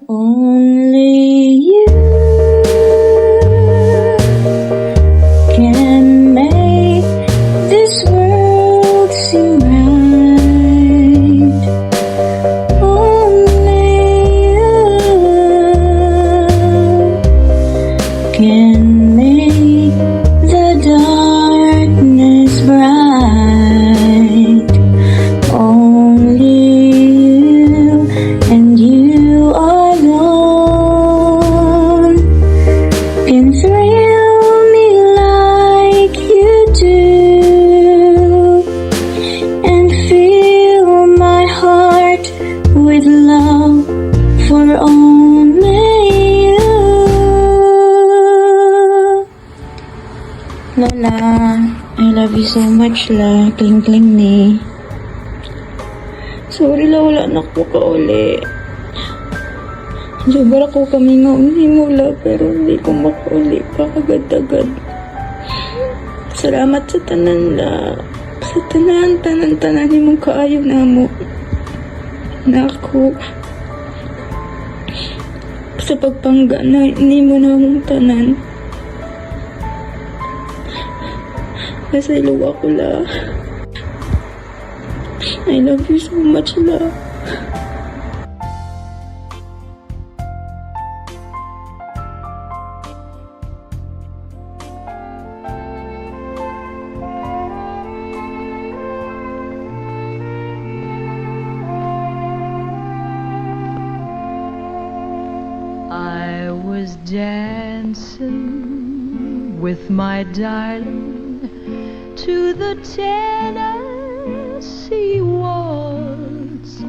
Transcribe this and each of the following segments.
Only you can make this world seem right. Only you can make the darkness bright. Only you and you alone can thrill me like you do, and fill my heart with love for only you. Lola, I love you so much, la. Kling-kling ni. Sorry la, wala na ko ka uli. Sobrang ko kami nga unhimula, pero hindi ko makauli pa agad-agad. Salamat sa tanan la. Sa tanan ni mong kaayo na mo. Na ako. Sa pagpangga na hindi mo na mong tanan. Nasaylo ako la. I love you so much, love. I was dancing with my darling to the Tennessee waltz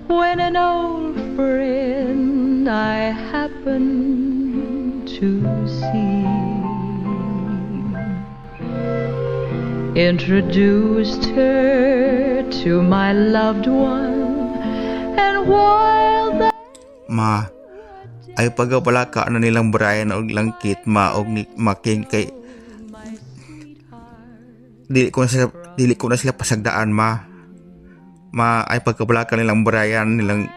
when an old friend I happened to see introduced her to my loved one, and while the Ma, ay pagapalaka na nilang Brian og langkit ma og ni Making kay dili ko na sila pasagdaan ma. Ma, ay pagkapalaka nilang Brian, nilang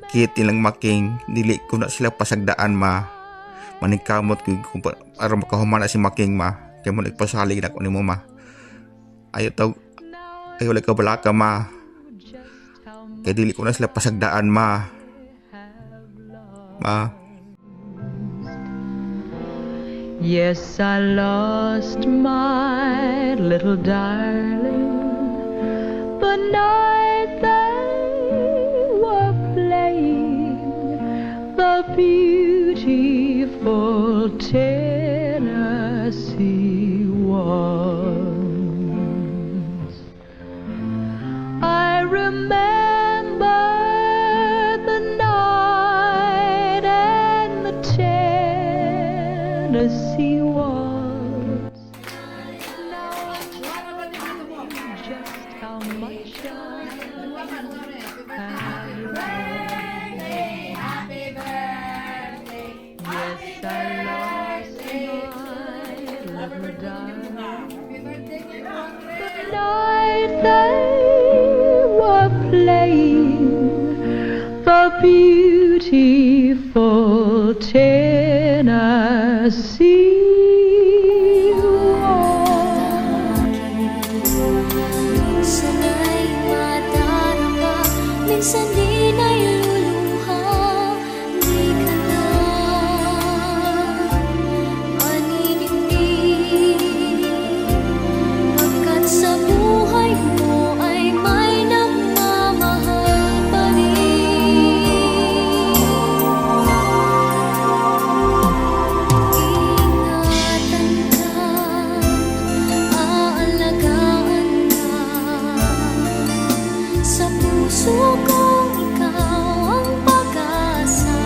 Kit, nilang Making, dili ko na sila pasagdaan ma. Maningkamot ko aron makahuman na si Making ma. Kay mo nagpasalig na ko nimo ma. Ayo wala ka balaka ma. Kay dili ko na sila pasagdaan ma. Ma. yes, I lost my little darling the night they were playing the beautiful Tennessee waltz. I remember the night and the Tennessee waltz. Now I'm finding just how much I have loved. Yes, I lost my little darling the night they were playing the beautiful Tennessee waltz. Minsan ay madarama, minsan din ay luluha. Di ka na maninindig, pagkat sa buhay mo ay may nagmamahal pa rin. Ingatan ka, aalagaan ka. Sa puso kong ikaw ang pag-asa.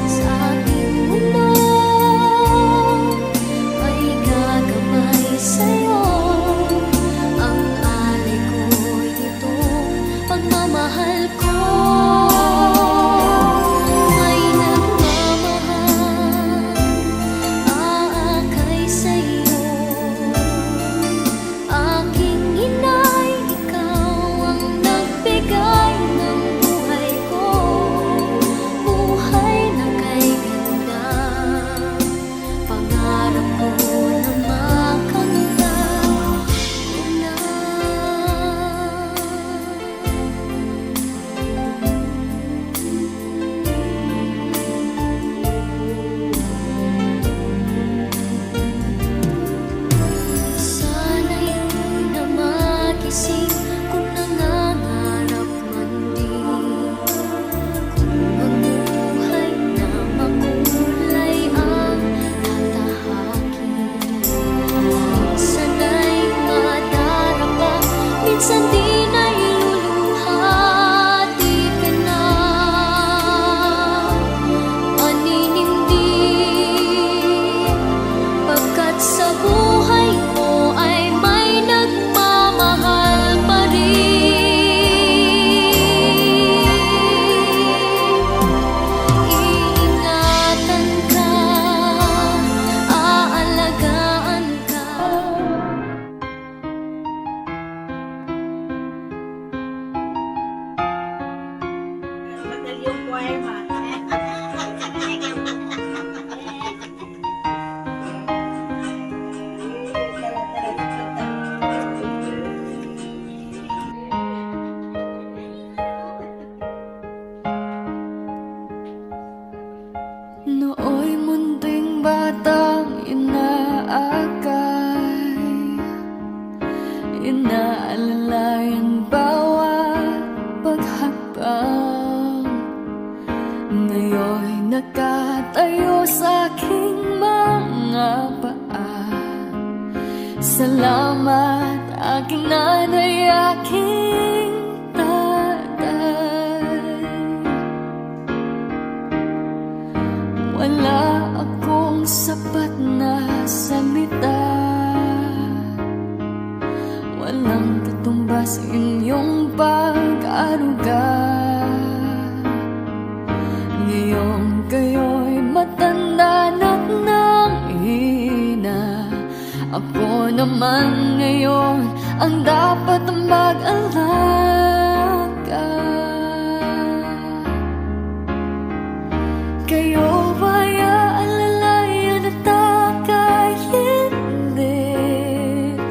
Sa ating mundo ay gagabay sa'yo. Ang alay ko'y itong pagmamahal ko. May nagmamahal, aakay sa'yo. Aking inay, ikaw gising kung nangangarap man din. Kung ang buhay na makulay ang tatahakin. Minsan ay madarama, minsan din ay luluhati ka na. Maninindig, pagkat sa buhay mo ay may nagmamahal pa rin. Iingatan ka, aalagaan ka. Nooy munting batang inaakay, inaalalay ang bawat paghakbang. Ngayon'y nakatayo sa aking mga paa. Salamat aking nanay, aking tatay. Wala akong sapat na salita, walang katumbas inyong pag-aruga. Ngayon kayo'y matanda na't nanghina. Ako naman ngayon ang dapat mag-alaga. Kayo ba'y aalalayan at akayindin?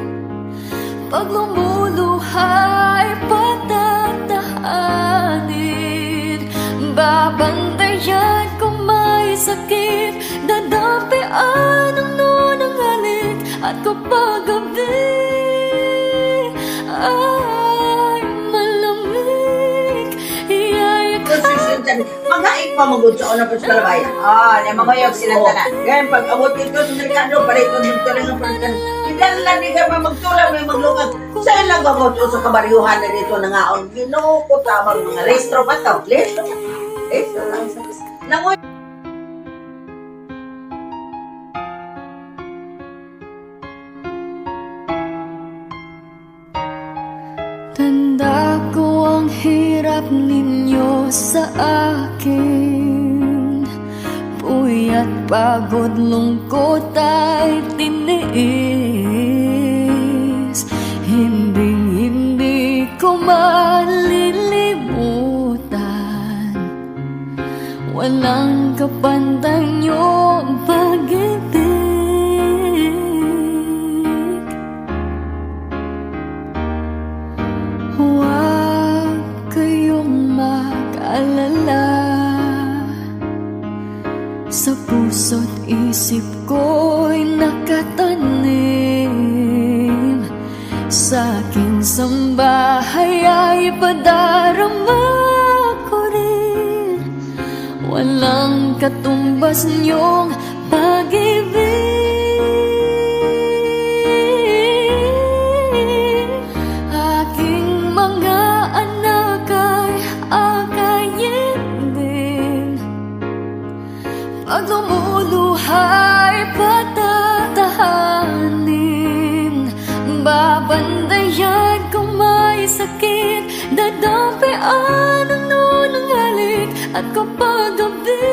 Pag lumuluhay, patatahanin. Babantayan kung may sakit, dadampian ang nunang halik. At kapag gabi ay malamig, iyayakap. Maghaik pa magod sa una pa sa kalabay. Ah, niya mamayog silang tanan. Ganyan, pag abot dito sa delikado, para ito magtulang ang pagkan. Hindi lang ni ka pa magtulang, may maglungag. Sa ilang gamot o sa kabaryuhan na dito na nga, ang ginuko tamang mga restro pa ito. Restro lang. Nangoy. Tanda ko ang hirap ninyo sa akin. Puyat, pagod, lungkot ay tiniis. Hindi ko malilimutan. Walang kapantay niyong pag-ibig. Huwag kayong mag-alala. Sa puso't isip ko'y nakatanim. Sa aking sambahay ay padarama ko rin. Walang katumbas niyong pag-ibig. Aking mga anak ay akayin din. Pag lumuluhay, patatahanin. Babandayan kung may sakit, dadampian ang nunang halik. At kapag gabi